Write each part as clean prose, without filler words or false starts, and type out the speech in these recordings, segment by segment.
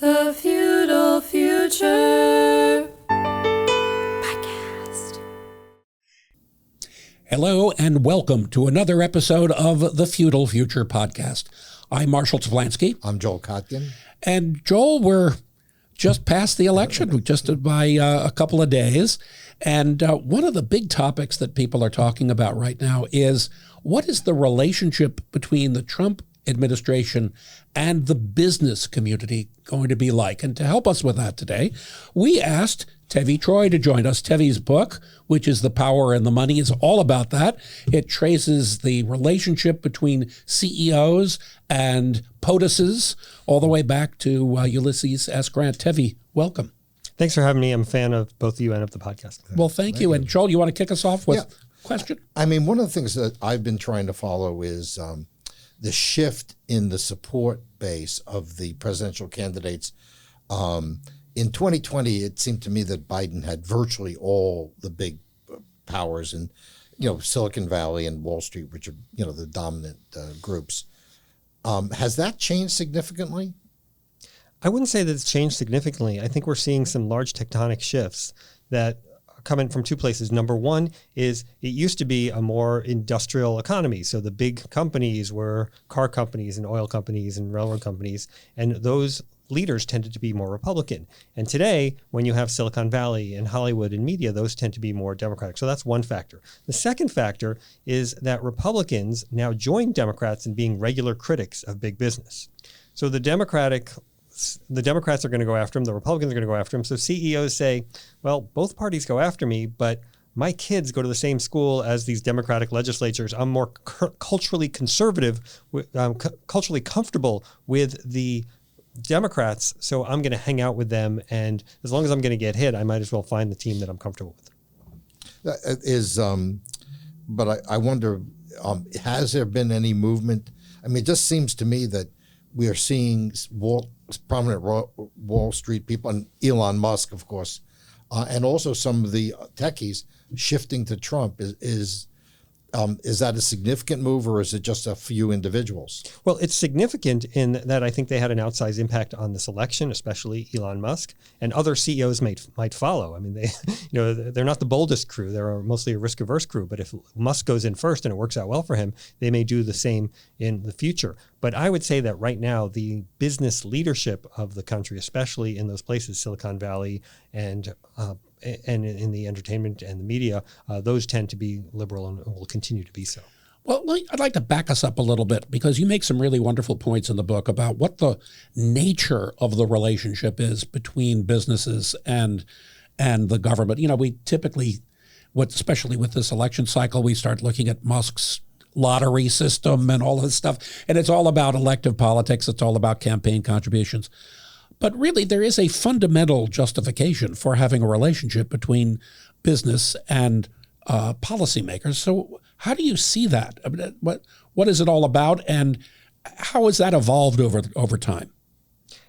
The Feudal Future Podcast. Hello and welcome to another episode of the Feudal Future Podcast. I'm Marshall Teflansky. I'm Joel Kotkin. And Joel, we're just past the election, just by a couple of days. And one of the big topics that people are talking about right now is what is the relationship between the Trump administration and the business community going to be like? And to help us with that today, we asked Tevi Troy to join us. Tevi's book, which is The Power and the Money, is all about that. It traces the relationship between CEOs and POTUSes all the way back to Ulysses S. Grant. Tevi, welcome. Thanks for having me. I'm a fan of both you and of the podcast. Well, thank you. And Joel, you want to kick us off with a question? I mean, one of the things that I've been trying to follow is the shift in the support base of the presidential candidates. In 2020, it seemed to me that Biden had virtually all the big powers in, Silicon Valley and Wall Street, which are, the dominant groups. Has that changed significantly? I wouldn't say that it's changed significantly. I think we're seeing some large tectonic shifts that are coming from two places. Number one is it used to be a more industrial economy. So the big companies were car companies and oil companies and railroad companies, and those leaders tended to be more Republican. And today, when you have Silicon Valley and Hollywood and media, those tend to be more Democratic. So that's one factor. The second factor is that Republicans now join Democrats in being regular critics of big business. So the Democrats are going to go after him. The Republicans are going to go after him. So CEOs say, well, both parties go after me, but my kids go to the same school as these Democratic legislatures. I'm more culturally conservative, culturally comfortable with the Democrats, so I'm going to hang out with them. And as long as I'm going to get hit, I might as well find the team that I'm comfortable with. That is, but I wonder, has there been any movement? I mean, it just seems to me that we are seeing prominent Wall Street people, and Elon Musk, of course, and also some of the techies shifting to Trump. Is that a significant move, or is it just a few individuals? Well, it's significant in that I think they had an outsized impact on this election, especially Elon Musk, and other CEOs might follow. I mean, they're not the boldest crew; they're mostly a risk-averse crew. But if Musk goes in first and it works out well for him, they may do the same in the future. But I would say that right now, the business leadership of the country, especially in those places, Silicon Valley and in the entertainment and the media, those tend to be liberal and will continue to be so. Well, I'd like to back us up a little bit because you make some really wonderful points in the book about what the nature of the relationship is between businesses and the government. We typically, especially with this election cycle, we start looking at Musk's lottery system and all this stuff, and it's all about elective politics. It's all about campaign contributions. But really, there is a fundamental justification for having a relationship between business and policymakers. So how do you see that? I mean, what is it all about, and how has that evolved over time?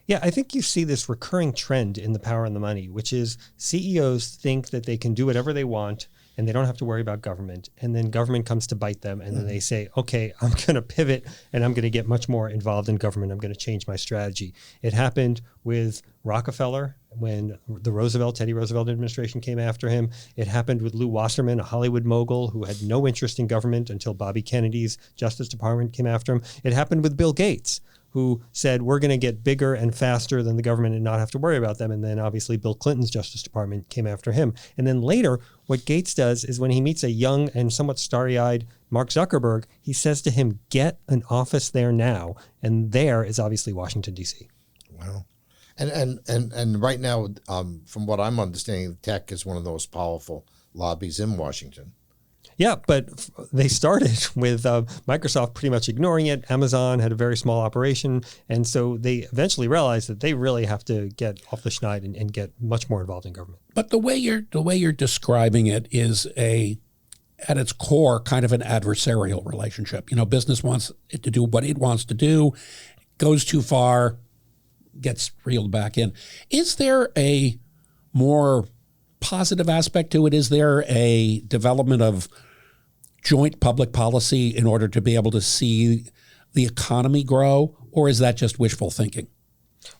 Yeah, I think you see this recurring trend in The Power and the Money, which is CEOs think that they can do whatever they want and they don't have to worry about government. And then government comes to bite them. And then they say, okay, I'm going to pivot and I'm going to get much more involved in government. I'm going to change my strategy. It happened with Rockefeller when the Teddy Roosevelt administration came after him. It happened with Lew Wasserman, a Hollywood mogul who had no interest in government until Bobby Kennedy's Justice Department came after him. It happened with Bill Gates, who said, we're going to get bigger and faster than the government and not have to worry about them. And then obviously Bill Clinton's Justice Department came after him. And then later, what Gates does is when he meets a young and somewhat starry-eyed Mark Zuckerberg, he says to him, get an office there now. And there is obviously Washington, D.C. Wow. And right now, from what I'm understanding, tech is one of those powerful lobbies in Washington. Yeah, but they started with Microsoft pretty much ignoring it. Amazon had a very small operation. And so they eventually realized that they really have to get off the schneid and get much more involved in government. But the way you're describing it is at its core, kind of an adversarial relationship. Business wants it to do what it wants to do, goes too far, gets reeled back in. Is there a more positive aspect to it? Is there a development of joint public policy in order to be able to see the economy grow, or is that just wishful thinking?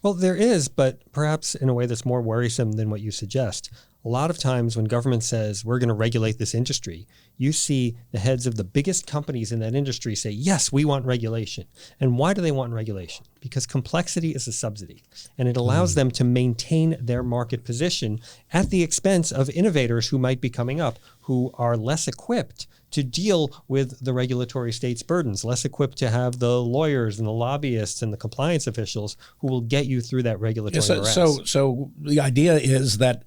Well, there is, but perhaps in a way that's more worrisome than what you suggest. A lot of times when government says we're going to regulate this industry, you see the heads of the biggest companies in that industry say, yes, we want regulation. And why do they want regulation? Because complexity is a subsidy, and it allows them to maintain their market position at the expense of innovators who might be coming up, who are less equipped to deal with the regulatory state's burdens, less equipped to have the lawyers and the lobbyists and the compliance officials who will get you through that regulatory morass. So the idea is that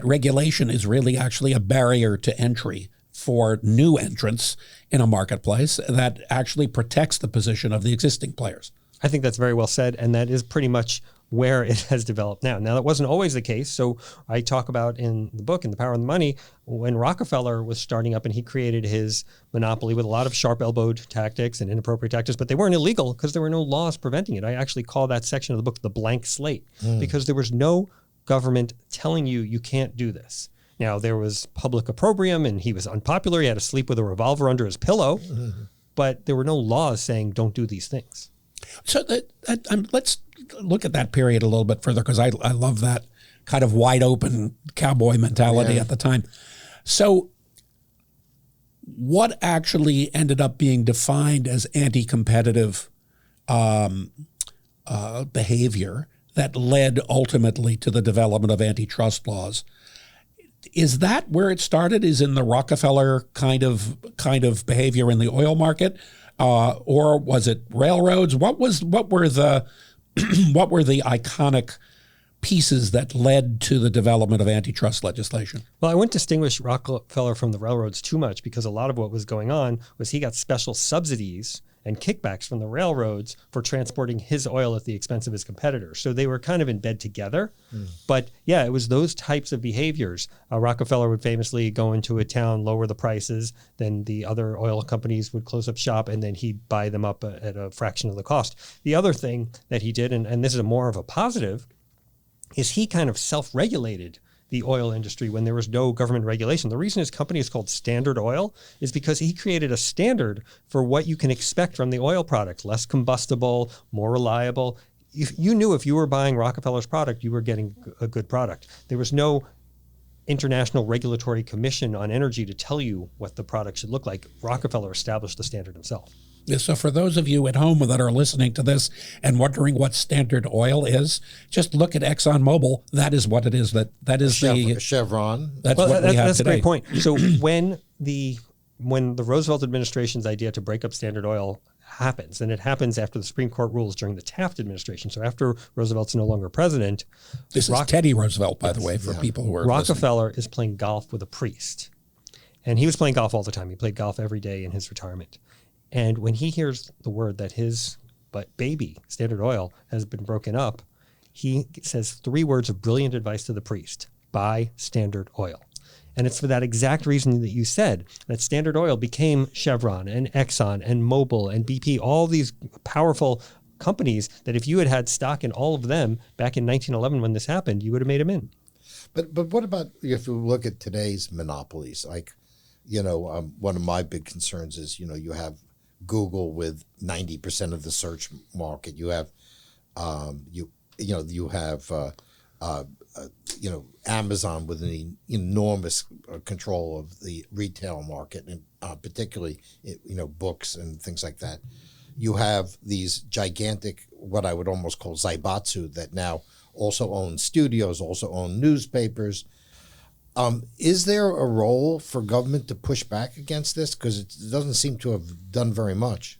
regulation is really actually a barrier to entry for new entrants in a marketplace that actually protects the position of the existing players. I think that's very well said, and that is pretty much where it has developed now. Now, that wasn't always the case. So I talk about in the book, in The Power of the Money, when Rockefeller was starting up and he created his monopoly with a lot of sharp-elbowed tactics and inappropriate tactics, but they weren't illegal because there were no laws preventing it. I actually call that section of the book the blank slate because there was no government telling you you can't do this. Now, there was public opprobrium and he was unpopular. He had to sleep with a revolver under his pillow, but there were no laws saying don't do these things. So let's look at that period a little bit further because I love that kind of wide open cowboy mentality at the time. So what actually ended up being defined as anti-competitive behavior that led ultimately to the development of antitrust laws? Is that where it started? Is in the Rockefeller kind of behavior in the oil market, or was it railroads? What were the iconic pieces that led to the development of antitrust legislation? Well, I wouldn't distinguish Rockefeller from the railroads too much because a lot of what was going on was he got special subsidies and kickbacks from the railroads for transporting his oil at the expense of his competitors. So they were kind of in bed together. But yeah, it was those types of behaviors. Rockefeller would famously go into a town, lower the prices, then the other oil companies would close up shop, and then he'd buy them up at a fraction of the cost. The other thing that he did, and this is more of a positive, is he kind of self-regulated the oil industry when there was no government regulation. The reason his company is called Standard Oil is because he created a standard for what you can expect from the oil product: less combustible, more reliable. You knew if you were buying Rockefeller's product, you were getting a good product. There was no international regulatory commission on energy to tell you what the product should look like. Rockefeller established the standard himself. So for those of you at home that are listening to this and wondering what Standard Oil is, just look at ExxonMobil. That is what it is. That is the Chevron. That's what we have that's today. a great point. So when the Roosevelt administration's idea to break up Standard Oil happens, and it happens after the Supreme Court rules during the Taft administration. So after Roosevelt's no longer president. This is Teddy Roosevelt, by the way, for people who are Rockefeller is playing golf with a priest. And he was playing golf all the time. He played golf every day in his retirement. And when he hears the word that his baby, Standard Oil, has been broken up, he says 3 words of brilliant advice to the priest: buy Standard Oil. And it's for that exact reason that you said, that Standard Oil became Chevron and Exxon and Mobil and BP, all these powerful companies that if you had had stock in all of them back in 1911 when this happened, you would have made them in. But what about if you look at today's monopolies? Like, one of my big concerns is, you have Google with 90% of the search market. You have, Amazon with an enormous control of the retail market, and particularly, books and things like that. You have these gigantic, what I would almost call zaibatsu, that now also own studios, also own newspapers. Is there a role for government to push back against this? Because it doesn't seem to have done very much.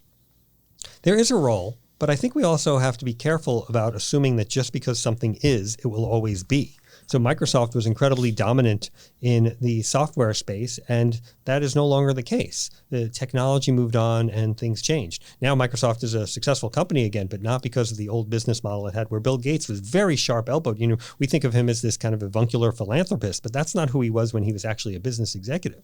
There is a role, but I think we also have to be careful about assuming that just because something is, it will always be. So Microsoft was incredibly dominant in the software space, and that is no longer the case. The technology moved on and things changed. Now Microsoft is a successful company again, but not because of the old business model it had, where Bill Gates was very sharp-elbowed. We think of him as this kind of avuncular philanthropist, but that's not who he was when he was actually a business executive.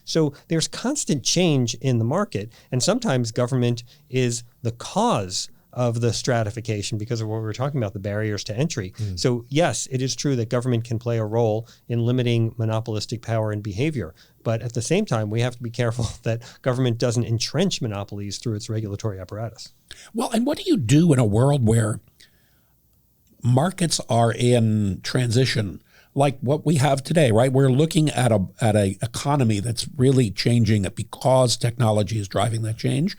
So there's constant change in the market, and sometimes government is the cause of the stratification because of what we were talking about, the barriers to entry. So yes, it is true that government can play a role in limiting monopolistic power and behavior. But at the same time, we have to be careful that government doesn't entrench monopolies through its regulatory apparatus. Well, and what do you do in a world where markets are in transition, like what we have today, right? We're looking at a economy that's really changing because technology is driving that change.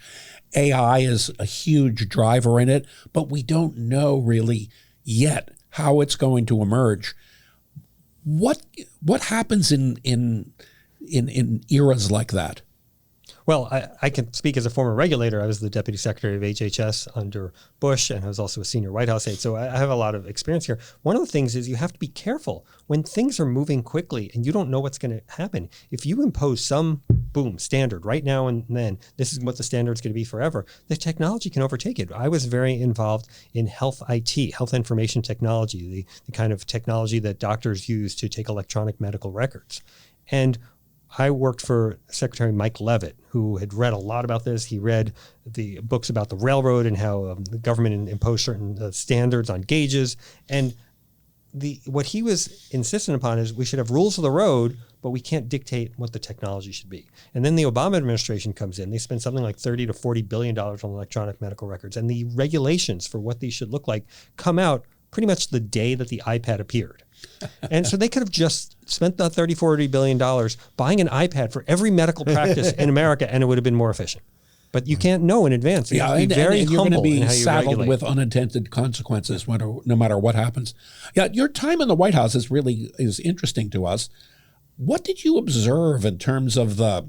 AI is a huge driver in it, but we don't know really yet how it's going to emerge. What happens in eras like that? Well, I can speak as a former regulator. I was the deputy secretary of HHS under Bush, and I was also a senior White House aide. So I have a lot of experience here. One of the things is you have to be careful when things are moving quickly and you don't know what's going to happen. If you impose some standard right now and then, this is what the standard is going to be forever, the technology can overtake it. I was very involved in health IT, health information technology, the kind of technology that doctors use to take electronic medical records. And I worked for Secretary Mike Leavitt, who had read a lot about this. He read the books about the railroad and how the government imposed certain standards on gauges. And what he was insistent upon is we should have rules of the road, but we can't dictate what the technology should be. And then the Obama administration comes in. They spend something like $30 to $40 billion on electronic medical records. And the regulations for what these should look like come out pretty much the day that the iPad appeared. And so they could have just spent the $30, $40 billion buying an iPad for every medical practice in America, and it would have been more efficient. But you can't know in advance. You have to be very and you're humble going to in be how you saddled regulate. with unintended consequences no matter what happens. Yeah, your time in the White House is interesting to us. What did you observe in terms of the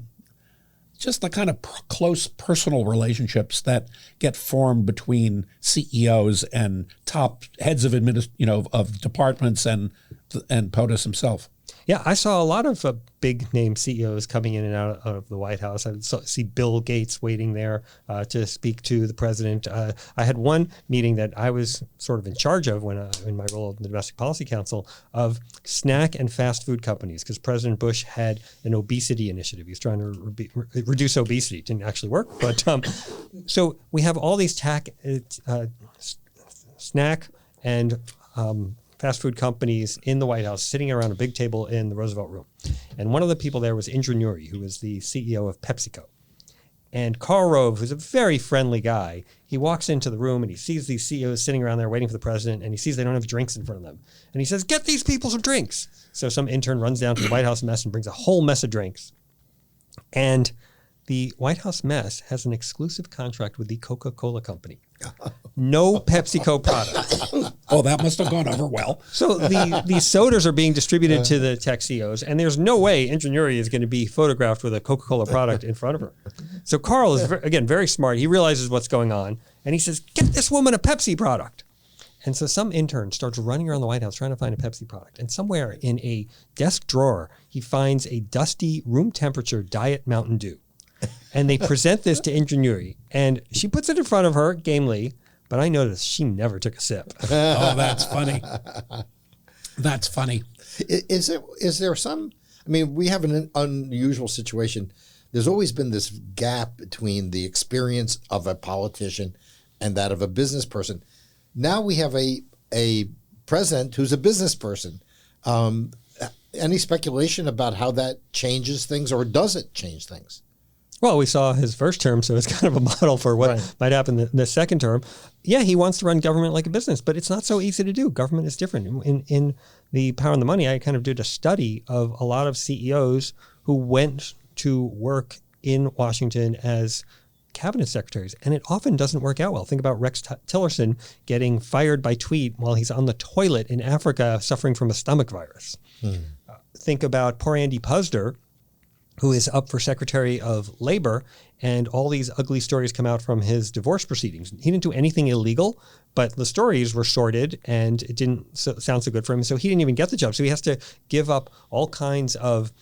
kind of close personal relationships that get formed between CEOs and top heads of of departments and POTUS himself? Yeah, I saw a lot of big name CEOs coming in and out of the White House. I see Bill Gates waiting there to speak to the president. I had one meeting that I was sort of in charge of in my role in the Domestic Policy Council of snack and fast food companies, because President Bush had an obesity initiative. He was trying to reduce obesity. It didn't actually work, but so we have all these snack and fast food companies in the White House sitting around a big table in the Roosevelt Room. And one of the people there was Indra Nooyi, who was the CEO of PepsiCo. And Karl Rove, who's a very friendly guy, he walks into the room and he sees these CEOs sitting around there waiting for the president, and he sees they don't have drinks in front of them. And he says, "Get these people some drinks." So some intern runs down to the White House mess and brings a whole mess of drinks. And the White House mess has an exclusive contract with the Coca-Cola Company. No PepsiCo product. Oh, that must have gone over well. So these sodas are being distributed to the tech CEOs, and there's no way Indra Nooyi is going to be photographed with a Coca-Cola product in front of her. So Carl is, again, very smart. He realizes what's going on, and he says, "Get this woman a Pepsi product." And so some intern starts running around the White House trying to find a Pepsi product. And somewhere in a desk drawer, he finds a dusty room temperature Diet Mountain Dew. And they present this to Indra Nooyi, and she puts it in front of her gamely, but I noticed she never took a sip. Oh, that's funny. That's funny. Is there some, I mean, we have an unusual situation. There's always been this gap between the experience of a politician and that of a business person. Now we have a president who's a business person. Any speculation about how that changes things, or does it change things? Well, we saw his first term, so it's kind of a model for what might happen in the second term. Yeah, he wants to run government like a business, but it's not so easy to do. Government is different. In the Power and the Money, I kind of did a study of a lot of CEOs who went to work in Washington as cabinet secretaries, and it often doesn't work out well. Think about Rex Tillerson getting fired by tweet while he's on the toilet in Africa suffering from a stomach virus. Think about poor Andy Puzder, who is up for Secretary of Labor, and all these ugly stories come out from his divorce proceedings. He didn't do anything illegal, but the stories were sordid, and it didn't sound so good for him, so he didn't even get the job. So he has to give up all kinds of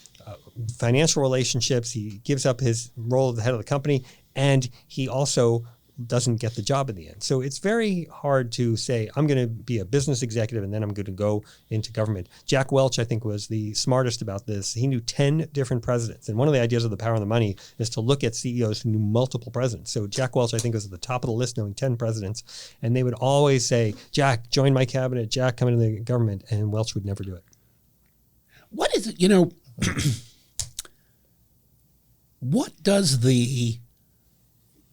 financial relationships. He gives up his role as the head of the company, and he also doesn't get the job in the end. So it's very hard to say, I'm going to be a business executive and then I'm going to go into government. Jack Welch, I think, was the smartest about this. He knew 10 different presidents. And one of the ideas of the Power and the Money is to look at CEOs who knew multiple presidents. So Jack Welch, I think, was at the top of the list, knowing 10 presidents. And they would always say, "Jack, join my cabinet. Jack, come into the government." And Welch would never do it. What is it, what does the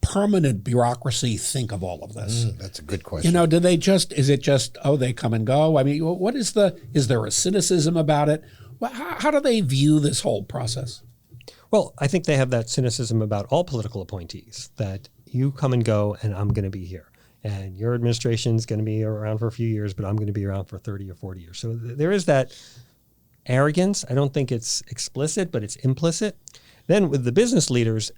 permanent bureaucracy think of all of this? That's a good question. Do they is it just, they come and go? I mean, is there a cynicism about it? How do they view this whole process? Well, I think they have that cynicism about all political appointees, that you come and go and I'm going to be here. And your administration's going to be around for a few years, but I'm going to be around for 30 or 40 years. So there is that arrogance. I don't think it's explicit, but it's implicit. Then with the business leaders,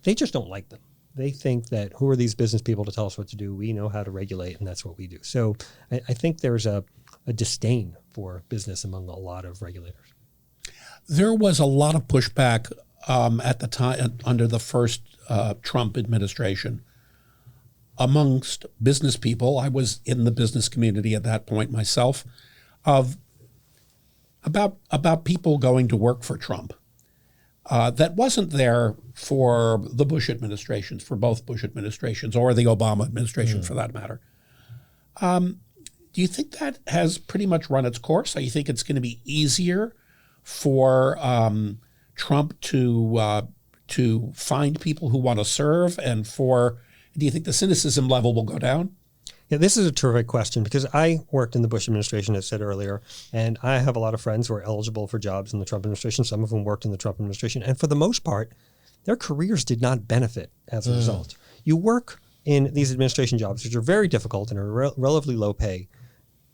they just don't like them. They think that, who are these business people to tell us what to do? We know how to regulate, and that's what we do. So I think there's a disdain for business among a lot of regulators. There was a lot of pushback at the time under the first Trump administration amongst business people. I was in the business community at that point myself, about people going to work for Trump. That wasn't there for the Bush administrations, for both Bush administrations or the Obama administration for that matter. Do you think that has pretty much run its course? Do you think it's going to be easier for Trump to find people who want to serve, and do you think the cynicism level will go down? Yeah, this is a terrific question, because I worked in the Bush administration, as said earlier, and I have a lot of friends who are eligible for jobs in the Trump administration. Some of them worked in the Trump administration, and for the most part, their careers did not benefit as a result. You work in these administration jobs, which are very difficult and are relatively low pay,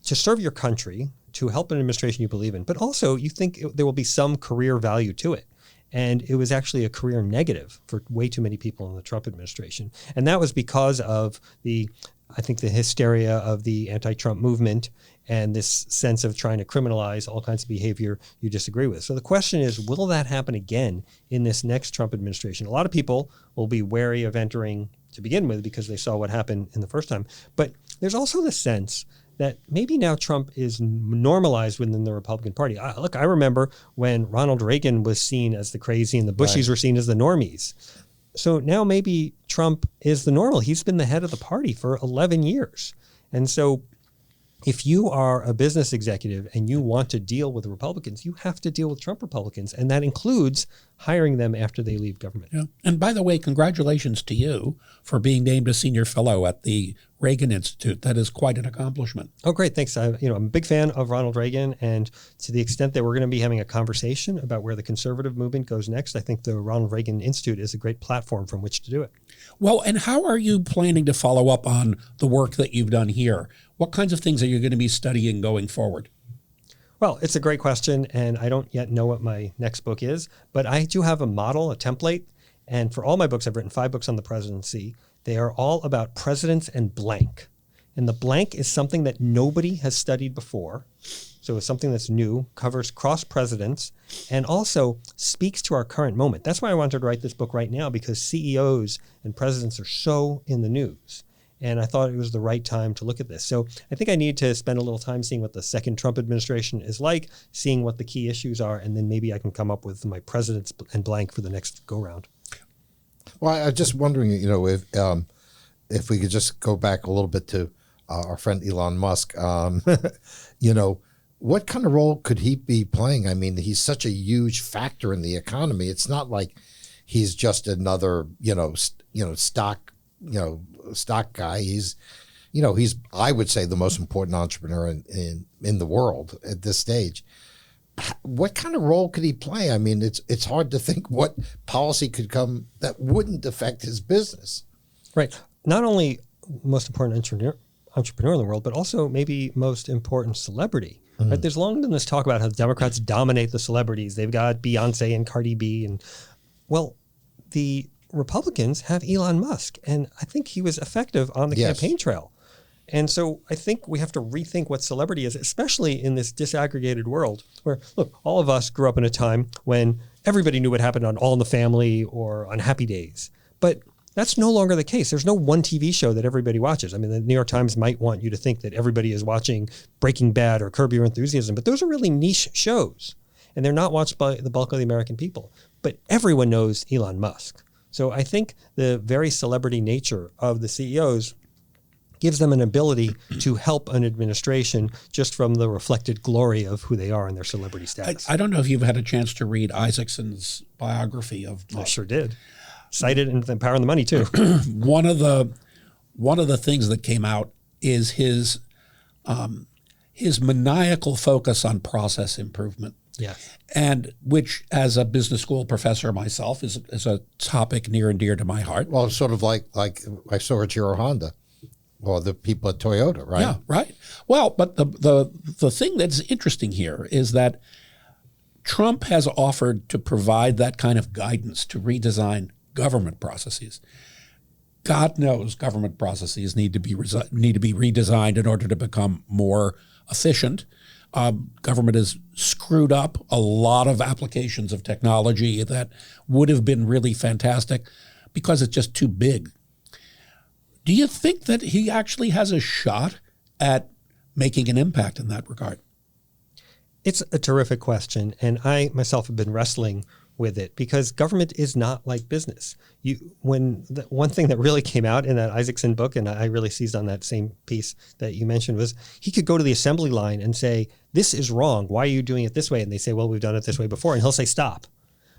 to serve your country, to help an administration you believe in, but also you think there will be some career value to it. And it was actually a career negative for way too many people in the Trump administration. And that was because of the hysteria of the anti-Trump movement and this sense of trying to criminalize all kinds of behavior you disagree with. So the question is, will that happen again in this next Trump administration? A lot of people will be wary of entering to begin with because they saw what happened in the first time. But there's also the sense that maybe now Trump is normalized within the Republican Party. Look, I remember when Ronald Reagan was seen as the crazy and the Bushies were seen as the normies. So now maybe Trump is the normal. He's been the head of the party for 11 years. And so if you are a business executive and you want to deal with Republicans, you have to deal with Trump Republicans. And that includes hiring them after they leave government. Yeah. And by the way, congratulations to you for being named a senior fellow at the Reagan Institute. That is quite an accomplishment. Oh, great. Thanks. I'm a big fan of Ronald Reagan. And to the extent that we're going to be having a conversation about where the conservative movement goes next, I think the Ronald Reagan Institute is a great platform from which to do it. Well, and how are you planning to follow up on the work that you've done here? What kinds of things are you going to be studying going forward? Well, it's a great question, and I don't yet know what my next book is, but I do have a model, a template, and for all my books, I've written 5 books on the presidency. They are all about presidents and blank. And the blank is something that nobody has studied before. So it's something that's new, covers cross presidents, and also speaks to our current moment. That's why I wanted to write this book right now, because CEOs and presidents are so in the news. And I thought it was the right time to look at this. So I think I need to spend a little time seeing what the second Trump administration is like, seeing what the key issues are, and then maybe I can come up with my presidents and blank for the next go-round. Well, I was just wondering, if we could just go back a little bit to our friend Elon Musk, what kind of role could he be playing? I mean, he's such a huge factor in the economy. It's not like he's just another, stock guy. He's I would say the most important entrepreneur in the world at this stage. What kind of role could he play? I mean, it's hard to think what policy could come that wouldn't affect his business. Right. Not only most important entrepreneur in the world, but also maybe most important celebrity. Mm-hmm. Right? There's long been this talk about how the Democrats dominate the celebrities. They've got Beyonce and Cardi B, and the Republicans have Elon Musk, and I think he was effective on the campaign trail. And so I think we have to rethink what celebrity is, especially in this disaggregated world where, look, all of us grew up in a time when everybody knew what happened on All in the Family or on Happy Days. But that's no longer the case. There's no one TV show that everybody watches. I mean, the New York Times might want you to think that everybody is watching Breaking Bad or Curb Your Enthusiasm, but those are really niche shows, and they're not watched by the bulk of the American people. But everyone knows Elon Musk. So I think the very celebrity nature of the CEOs gives them an ability to help an administration just from the reflected glory of who they are and their celebrity status. I don't know if you've had a chance to read Isaacson's biography of Musk. I sure did. cited in the Power and the Money too. One of the things that came out is his maniacal focus on process improvement. Yeah. And which, as a business school professor myself, is a topic near and dear to my heart. Well, sort of like I saw at your Honda, or the people at Toyota, right? Yeah, right. Well, but the thing that's interesting here is that Trump has offered to provide that kind of guidance to redesign government processes. God knows government processes need to be redesigned in order to become more efficient. Government has screwed up a lot of applications of technology that would have been really fantastic because it's just too big. Do you think that he actually has a shot at making an impact in that regard? It's a terrific question, and I myself have been wrestling with it because government is not like business. One thing that really came out in that Isaacson book, and I really seized on that same piece that you mentioned, was he could go to the assembly line and say, "This is wrong. Why are you doing it this way?" And they say, "Well, we've done it this way before," and he'll say, "Stop."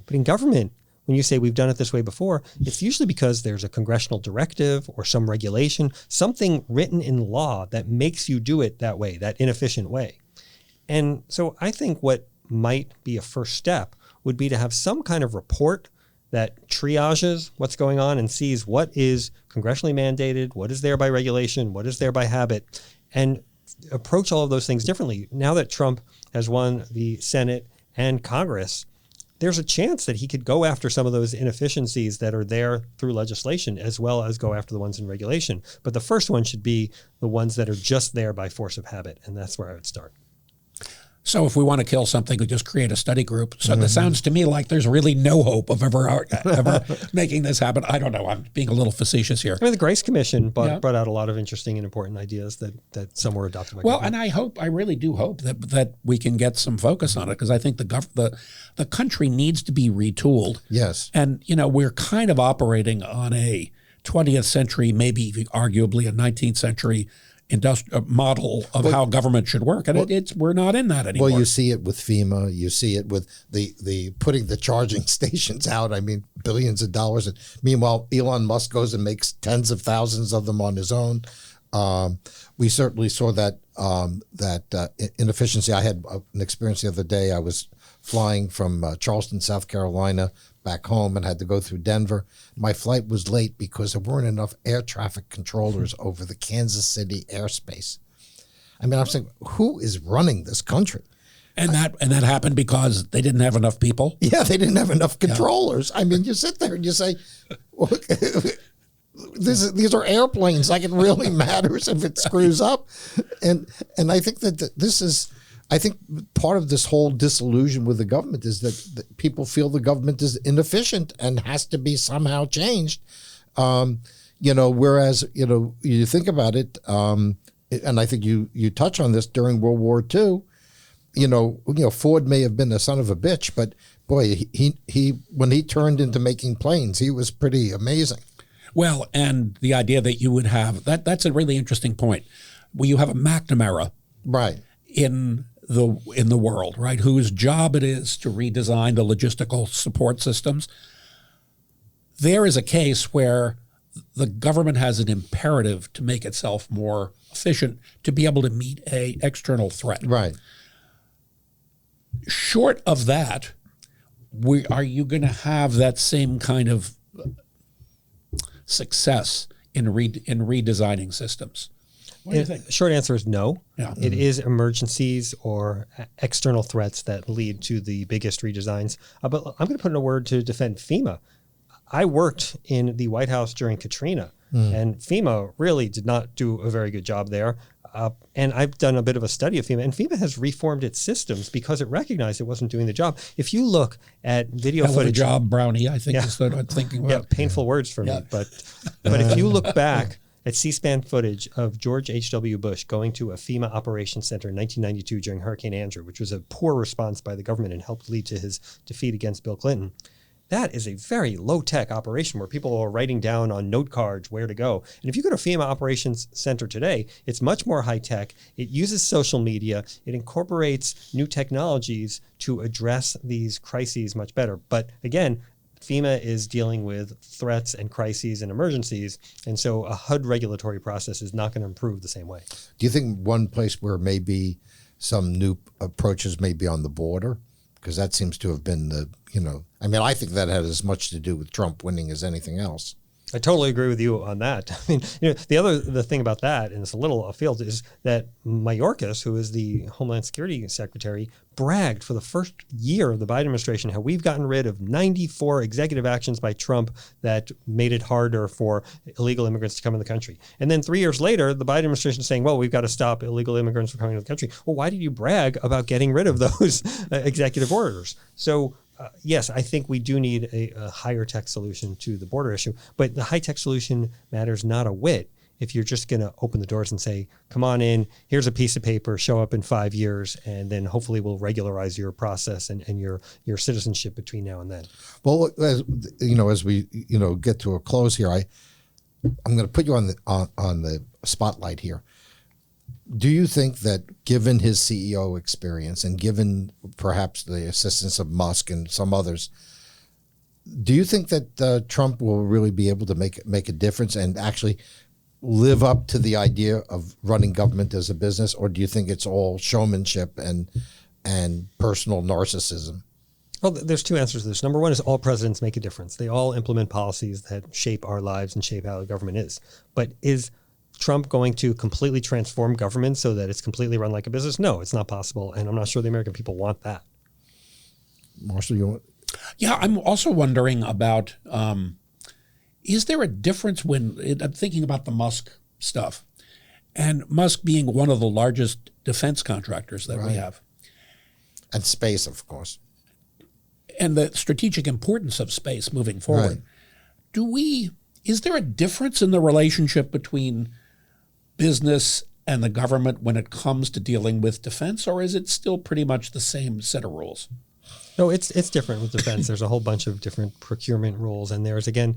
But in government, when you say we've done it this way before, it's usually because there's a congressional directive or some regulation, something written in law that makes you do it that way, that inefficient way. And so I think what might be a first step would be to have some kind of report that triages what's going on and sees what is congressionally mandated, what is there by regulation, what is there by habit, and approach all of those things differently. Now that Trump has won the Senate and Congress, there's a chance that he could go after some of those inefficiencies that are there through legislation, as well as go after the ones in regulation. But the first one should be the ones that are just there by force of habit, and that's where I would start. So if we want to kill something, we just create a study group. So that sounds to me like there's really no hope of ever making this happen. I don't know. I'm being a little facetious here. I mean, the Grace Commission brought out a lot of interesting and important ideas that some were adopted by government. And I really do hope that we can get some focus on it, because I think the country needs to be retooled. Yes. And, we're kind of operating on a 20th century, maybe arguably a 19th century model of how government should work, and we're not in that anymore. Well, you see it with FEMA, you see it with the putting the charging stations out. I mean, billions of dollars. And meanwhile, Elon Musk goes and makes tens of thousands of them on his own. We certainly saw that inefficiency. I had an experience the other day. I was flying from Charleston, South Carolina, back home, and had to go through Denver. My flight was late because there weren't enough air traffic controllers over the Kansas City airspace. I mean, I'm saying, who is running this country? And that happened because they didn't have enough people? Yeah, they didn't have enough controllers. Yeah. I mean, you sit there and you say, these are airplanes. Like, it really matters if it screws up. And I think that this is... I think part of this whole disillusion with the government is that people feel the government is inefficient and has to be somehow changed. Whereas, you think about it, and I think you touch on this during World War II, Ford may have been a son of a bitch, but boy, he when he turned into making planes, he was pretty amazing. Well, and the idea that you would have, that's a really interesting point. Well, you have a McNamara. Right. In the world, right, whose job it is to redesign the logistical support systems. There is a case where the government has an imperative to make itself more efficient to be able to meet an external threat. Right. Short of that, are you going to have that same kind of success in redesigning systems? What do you think? Short answer is no. Yeah. It is emergencies or external threats that lead to the biggest redesigns. But I'm going to put in a word to defend FEMA. I worked in the White House during Katrina, and FEMA really did not do a very good job there. And I've done a bit of a study of FEMA, and FEMA has reformed its systems because it recognized it wasn't doing the job. If you look at video footage... What a job, Brownie, I think is what I'm thinking about. Yeah, painful words for me. But if you look back at C-SPAN footage of George H.W. Bush going to a FEMA operations center in 1992 during Hurricane Andrew, which was a poor response by the government and helped lead to his defeat against Bill Clinton. That is a very low-tech operation where people are writing down on note cards where to go. And if you go to FEMA Operations Center today, it's much more high-tech. It uses social media. It incorporates new technologies to address these crises much better. But again, FEMA is dealing with threats and crises and emergencies. And so a HUD regulatory process is not going to improve the same way. Do you think one place where maybe some new approaches may be on the border? Because that seems to have been I think that had as much to do with Trump winning as anything else. I totally agree with you on that. I mean, the thing about that, and it's a little afield, is that Mayorkas, who is the Homeland Security Secretary, bragged for the first year of the Biden administration how we've gotten rid of 94 executive actions by Trump that made it harder for illegal immigrants to come in the country. And then 3 years later, the Biden administration is saying, well, we've got to stop illegal immigrants from coming to the country. Well, why did you brag about getting rid of those executive orders? So yes, I think we do need a higher tech solution to the border issue, but the high tech solution matters not a whit if you're just going to open the doors and say, come on in, here's a piece of paper, show up in 5 years, and then hopefully we'll regularize your process and your citizenship between now and then. Well, as we get to a close here, I'm going to put you on the spotlight here. Do you think that given his CEO experience and given perhaps the assistance of Musk and some others, do you think that Trump will really be able to make a difference and actually live up to the idea of running government as a business, or do you think it's all showmanship and personal narcissism? Well, there's two answers to this. Number one is all presidents make a difference. They all implement policies that shape our lives and shape how the government is. But is Trump going to completely transform government so that it's completely run like a business? No, it's not possible. And I'm not sure the American people want that. Marshall, you want? Yeah, I'm also wondering about, is there a difference I'm thinking about the Musk stuff, and Musk being one of the largest defense contractors that we have. And space, of course. And the strategic importance of space moving forward. Right. Is there a difference in the relationship between business and the government when it comes to dealing with defense, or is it still pretty much the same set of rules? No, it's different with defense. There's a whole bunch of different procurement rules, and there's, again,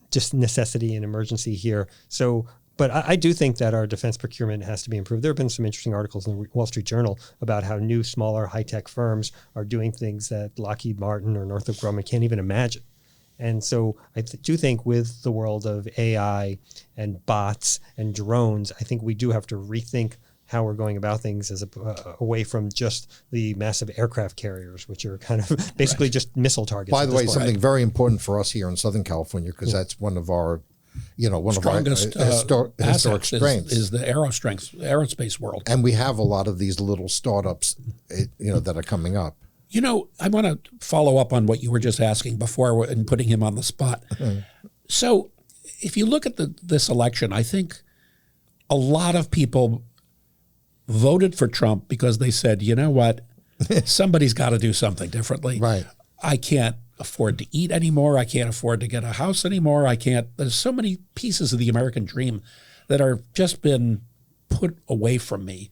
just necessity and emergency here. So, but I do think that our defense procurement has to be improved. There have been some interesting articles in the Wall Street Journal about how new, smaller, high-tech firms are doing things that Lockheed Martin or Northrop Grumman can't even imagine. And so I do think with the world of AI and bots and drones, I think we do have to rethink how we're going about things as away from just the massive aircraft carriers, which are kind of basically just missile targets. By the way, something very important for us here in Southern California, because that's one of our, strongest of our historic strengths is the aerospace world. And we have a lot of these little startups, that are coming up. I want to follow up on what you were just asking before and putting him on the spot. So if you look at this election, I think a lot of people voted for Trump because they said, you know what, somebody's got to do something differently. Right. I can't afford to eat anymore. I can't afford to get a house anymore. There's so many pieces of the American dream that are just been put away from me.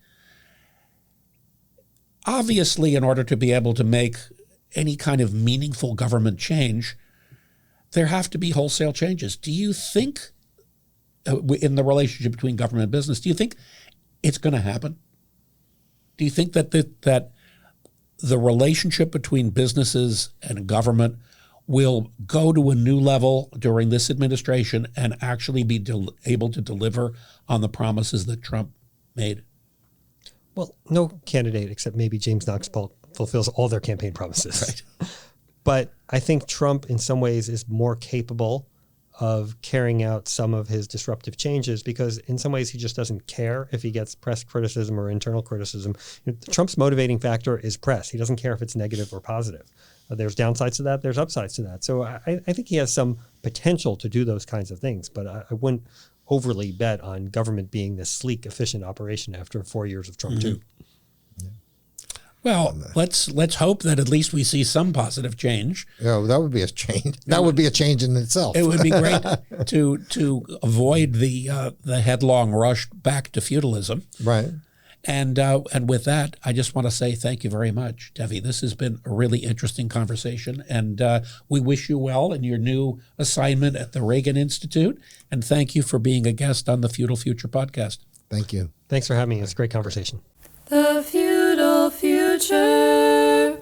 Obviously, in order to be able to make any kind of meaningful government change, there have to be wholesale changes. Do you think, in the relationship between government and business, do you think it's going to happen? Do you think that the relationship between businesses and government will go to a new level during this administration and actually be able to deliver on the promises that Trump made? Well, no candidate except maybe James Knox fulfills all their campaign promises. Right. But I think Trump in some ways is more capable of carrying out some of his disruptive changes because in some ways he just doesn't care if he gets press criticism or internal criticism. Trump's motivating factor is press. He doesn't care if it's negative or positive. There's downsides to that. There's upsides to that. So I think he has some potential to do those kinds of things, but I wouldn't overly bet on government being this sleek, efficient operation after 4 years of Trump too. Well, let's hope that at least we see some positive change. Yeah, that would be a change. That would be a change in itself. It would be great to avoid the headlong rush back to feudalism. Right. And with that, I just want to say thank you very much, Tevi. This has been a really interesting conversation, and we wish you well in your new assignment at the Reagan Institute. And thank you for being a guest on the Feudal Future podcast. Thank you. Thanks for having me. It's a great conversation. The feudal future.